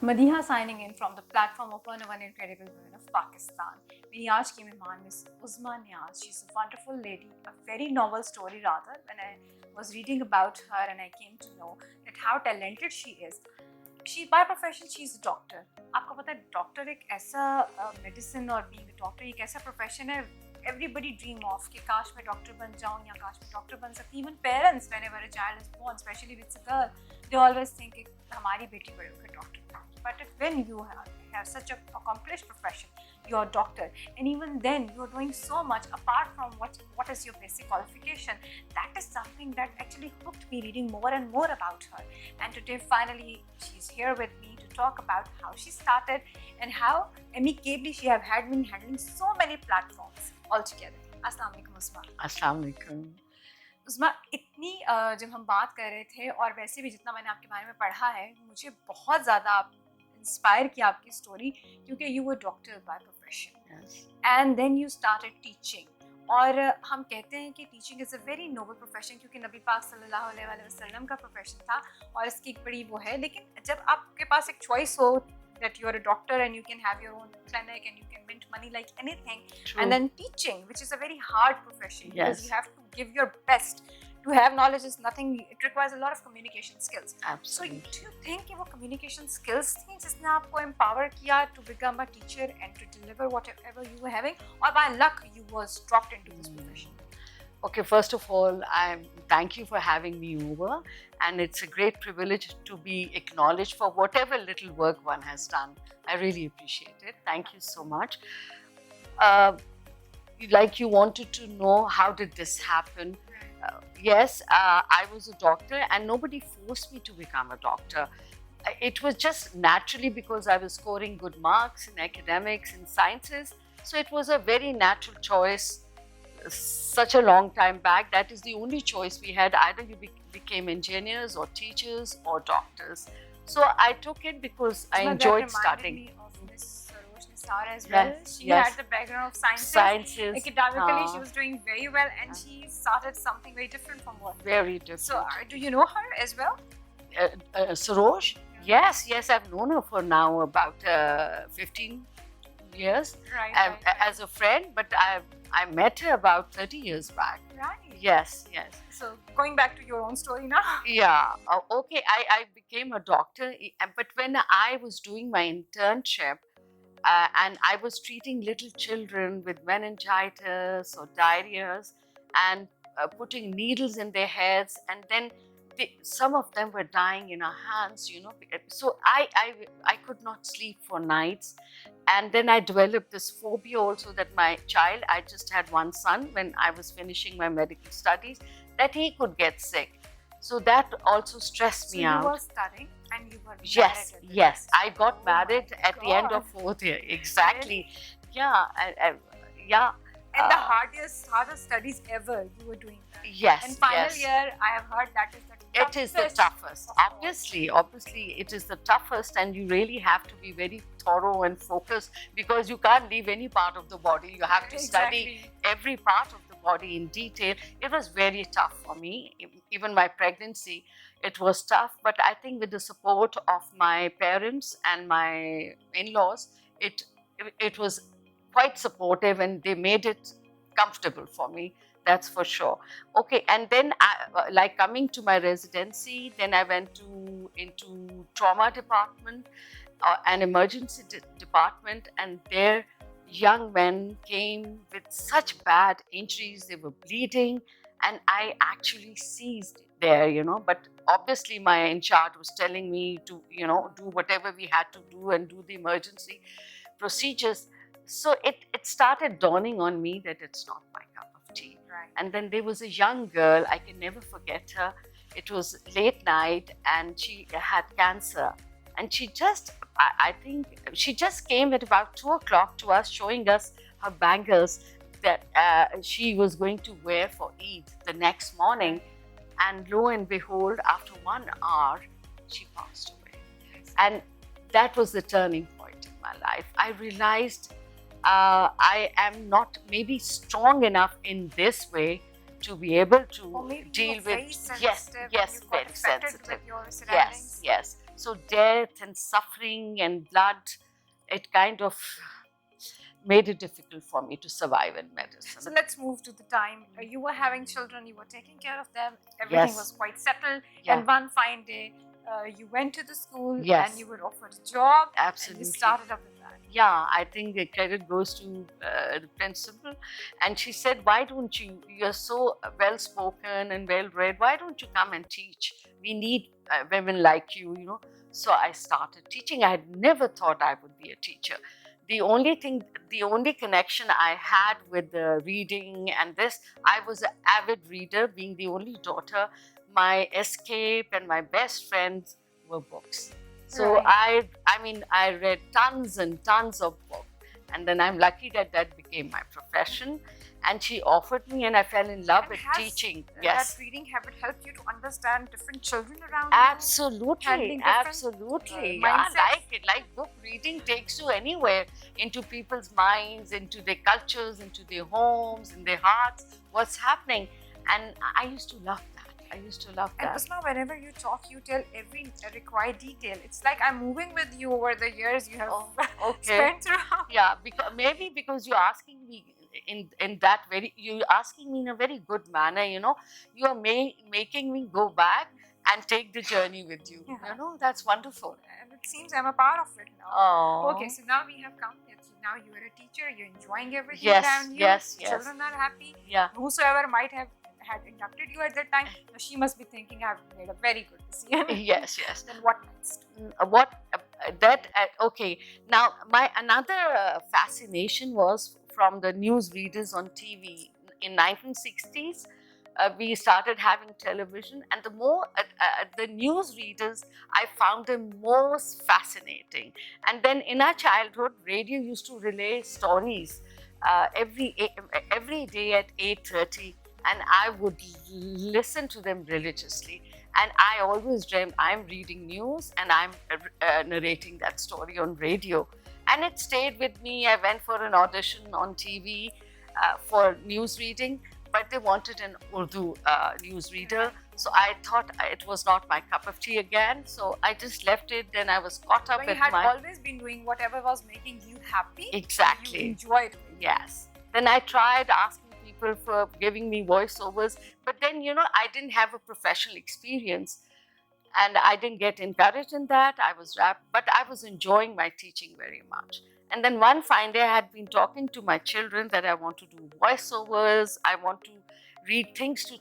Madiha signing in from the platform of one incredible women of Pakistan. मेरी आज की मेहमान Miss Uzma Niaz. She's a wonderful lady, a very novel story rather. When I was reading about her and I came to know that how talented she is. She by profession she is a doctor. आपको पता है doctor एक ऐसा medicine और being a doctor एक ऐसा profession है everybody dream of कि काश मैं डॉक्टर बन जाऊँ या काश मैं डॉक्टर बन सकती. Even parents whenever a child is born, especially if it's a girl, they always think कि हमारी बेटी बड़ी होकर डॉक्टर बनेगी. But when you have such an accomplished profession, you're a doctor, and even then you're doing so much apart from what is your basic qualification. That is something that actually hooked me reading more and more about her. And today finally she's here with me to talk about how she started and how amicably she have had been handling so many platforms altogether. Assalamu alaikum Uzma. अस्सलाम वालेकुम। उज़मा इतनी जब हम बात कर रहे थे और वैसे भी जितना मैंने आपके बारे में पढ़ा है मुझे बहुत ज़्यादा इंस्पायर किया आपकी स्टोरी क्योंकि you were doctor by profession and then you started teaching और हम कहते हैं कि teaching is a very noble profession क्योंकि नबी पाक सल्लल्लाहु अलैहि वसल्लम का प्रोफेशन था और इसकी एक बड़ी वो है. लेकिन जब आपके पास एक चॉइस हो that you are a doctor and you can have your own clinic and you can mint money like anything. True. And then teaching, which is a very hard profession because you have to give your best. To have knowledge is nothing, it requires a lot of communication skills. Absolutely. So do you think कि वो communication skills थी जिसने आपको empower किया to become a teacher and to deliver whatever you were having, or by luck you was dropped into this profession? Okay, first of all, thank you for having me over, and it's a great privilege to be acknowledged for whatever little work one has done. I really appreciate it. Thank you so much. Like you wanted to know how did this happen? Yes, I was a doctor and nobody forced me to become a doctor. It was just naturally because I was scoring good marks in academics and sciences. So it was a very natural choice. Such a long time back, that is the only choice we had. Either you became engineers or teachers or doctors. So I took it because I enjoyed studying. As well. She had the background of sciences. Academically, she was doing very well, and she started something very different from what. Very different. So, do you know her as well? Saroj? Yes, I've known her for now about 15 years as a friend, but I met her about 30 years back. Right. Yes. So going back to your own story now. Yeah. Okay. I became a doctor, but when I was doing my internship, and I was treating little children with meningitis or diarrheas and putting needles in their heads, and then some of them were dying in our hands, So I could not sleep for nights. And then I developed this phobia also that my child, I just had one son when I was finishing my medical studies, that he could get sick. So that also stressed me out. So you were studying and you were married? Yes. I got married at the end of 4th year. Exactly. Really? Yeah. And the hardest studies ever you were doing that. Yes. And final year, I have heard that is the toughest. It is the toughest. Obviously, it is the toughest, and you really have to be very thorough and focused because you can't leave any part of the body. You have to study every part of the body in detail. It was very tough for me. Even my pregnancy, it was tough. But I think with the support of my parents and my in-laws, it was quite supportive, and they made it comfortable for me. That's for sure. Okay, and then like coming to my residency, then I went into trauma department, an emergency department, and there young men came with such bad injuries. They were bleeding, and I actually seized there, But obviously, my in charge was telling me to, do whatever we had to do and do the emergency procedures. So it started dawning on me that it's not my cup of tea. Right. And then there was a young girl, I can never forget her. It was late night and she had cancer. And she just, I think, she just came at about 2 o'clock to us, showing us her bangles that she was going to wear for Eid the next morning. And lo and behold, after 1 hour, she passed away. And that was the turning point in my life. I realized I am not maybe strong enough in this way, to be able to Or maybe deal you were with very sensitive, yes, you got very affected sensitive. with your Yes, surroundings. yes. So death and suffering and blood, it kind of made it difficult for me to survive in medicine. So let's move to the time you were having children, you were taking care of them, everything Yes. was quite settled, Yeah. and one fine day you went to the school Yes. and you were offered a job Absolutely. and you started up with that. Yeah, I think the credit goes to the principal. And she said, why don't you, you're so well spoken and well read, why don't you come and teach? We need women like you, you know. So I started teaching. I had never thought I would be a teacher. The only connection I had with the reading and this, I was an avid reader, being the only daughter. My escape and my best friends were books. So Right. I read tons and tons of books. And then I'm lucky that that became my profession. And she offered me, and I fell in love And with has teaching. that Yes. reading habit helped you to understand different children around Absolutely, handling different, absolutely. mindsets? I like it. Like book reading takes you anywhere, into people's minds, into their cultures, into their homes, in their hearts, what's happening. And I used to love that. I used to love And that. Uzma, whenever you talk, you tell every required detail. It's like I'm moving with you over the years you have Okay. spent throughout. Yeah, maybe because you're asking me in that very, you're asking me in a very good manner, you know. You are making me go back and take the journey with you. Yeah. You know, that's wonderful. And it seems I'm a part of it now. Oh. Okay, so now we have come. Now you are a teacher. You're enjoying everything Yes, around you. yes, yes. Children are happy. Yeah. Whosoever might have had inducted you at that time, she must be thinking I've made a very good decision. Yes, yes. Then what next? Okay. Now, my another fascination was from the news readers on TV in 1960s. We started having television, and the more the news readers, I found them most fascinating. And then in our childhood, radio used to relay stories every day at 8:30, and I would listen to them religiously. And I always dreamed I'm reading news and I'm narrating that story on radio. And it stayed with me. I went for an audition on TV for news reading, but they wanted an Urdu news reader. So I thought it was not my cup of tea again. So I just left it. Then I was caught up But with you had always been doing whatever was making you happy. Exactly. You enjoyed it. Yes. Then I tried asking people for giving me voiceovers, but then, you know, I didn't have a professional experience and I didn't get encouraged in that. I was wrapped, but I was enjoying my teaching very much. And then one fine day I had been talking to my children that I want to do voiceovers, I want to read things to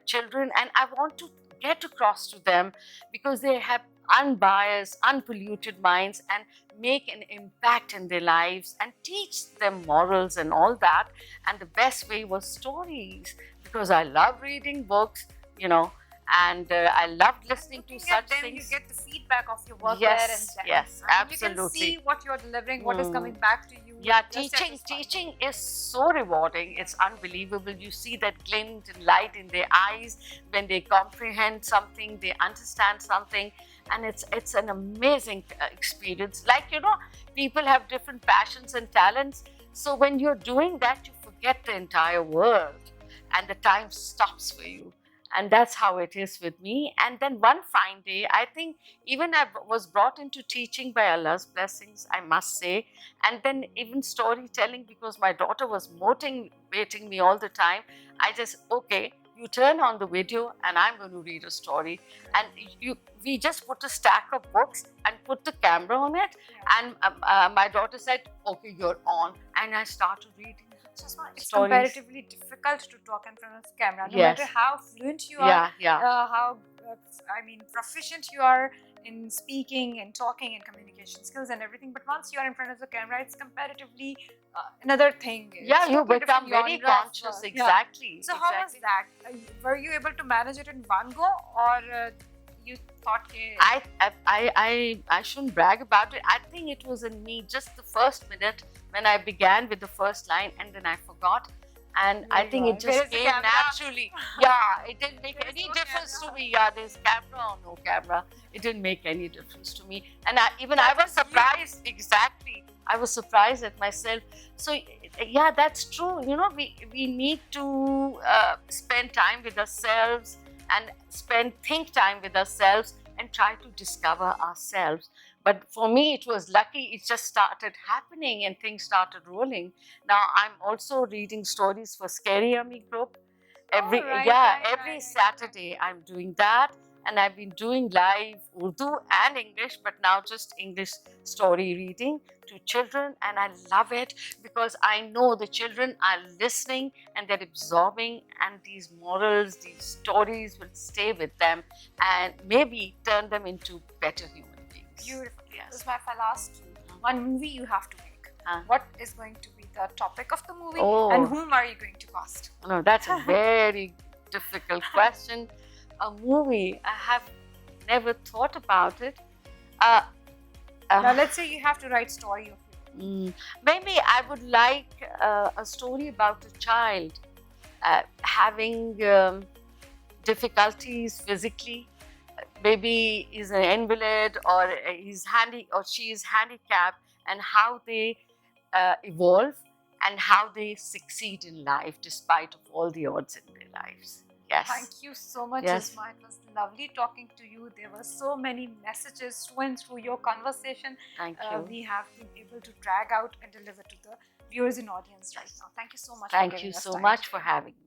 children, and I want to get across to them because they have unbiased, unpolluted minds and make an impact in their lives and teach them morals and all that. And the best way was stories, because I love reading books, you know, and I loved listening to such things. You get the feedback of your work Yes, there, and yes, absolutely. You can see what you're delivering, what is coming back to you. Yeah, teaching is so rewarding. It's unbelievable. You see that glint and light in their eyes when they comprehend something, they understand something, and it's an amazing experience. Like, you know, people have different passions and talents. So when you're doing that, you forget the entire world and the time stops for you. And that's how it is with me. And then one fine day, I think even I was brought into teaching by Allah's blessings, I must say. And then even storytelling, because my daughter was motivating me all the time. I just, okay, you turn on the video and I'm going to read a story. And we just put a stack of books and put the camera on it. And my daughter said, okay, you're on. And I started reading. It's comparatively difficult to talk in front of the camera, no matter how fluent you are, how proficient you are in speaking and talking and communication skills and everything. But once you are in front of the camera, it's comparatively another thing. Yeah, you become very conscious. Exactly. Yeah. So how was that? Were you able to manage it in one go, or you thought? I shouldn't brag about it. I think it was in me just the first minute when I began with the first line, and then I forgot. And I think it just came naturally. Yeah, it didn't make any difference to me. Yeah, there's camera or no camera. It didn't make any difference to me. And I was surprised. Exactly. I was surprised at myself. So yeah, that's true. You know, we need to spend time with ourselves and think time with ourselves and try to discover ourselves. But for me, it was lucky. It just started happening and things started rolling. Now I'm also reading stories for Scary Yummy Group. Every Saturday I'm doing that, and I've been doing live Urdu and English, but now just English story reading to children, and I love it because I know the children are listening and they're absorbing, and these morals, these stories will stay with them and maybe turn them into better human beings. Beautiful. Yes. This is my last key. One movie you have to make. What is going to be the topic of the movie, and whom are you going to cast? No, that's a very difficult question. A movie, I have never thought about it. Now, let's say you have to write story of you. Maybe I would like a story about a child having difficulties physically. Maybe he's an invalid, or she is handicapped, and how they evolve and how they succeed in life despite of all the odds in their lives. Yes. Thank you so much, Yes. Uzma. It was lovely talking to you. There were so many messages through your conversation. Thank you. We have been able to drag out and deliver to the viewers and audience right now. Thank you so much. Thank you so much for having me.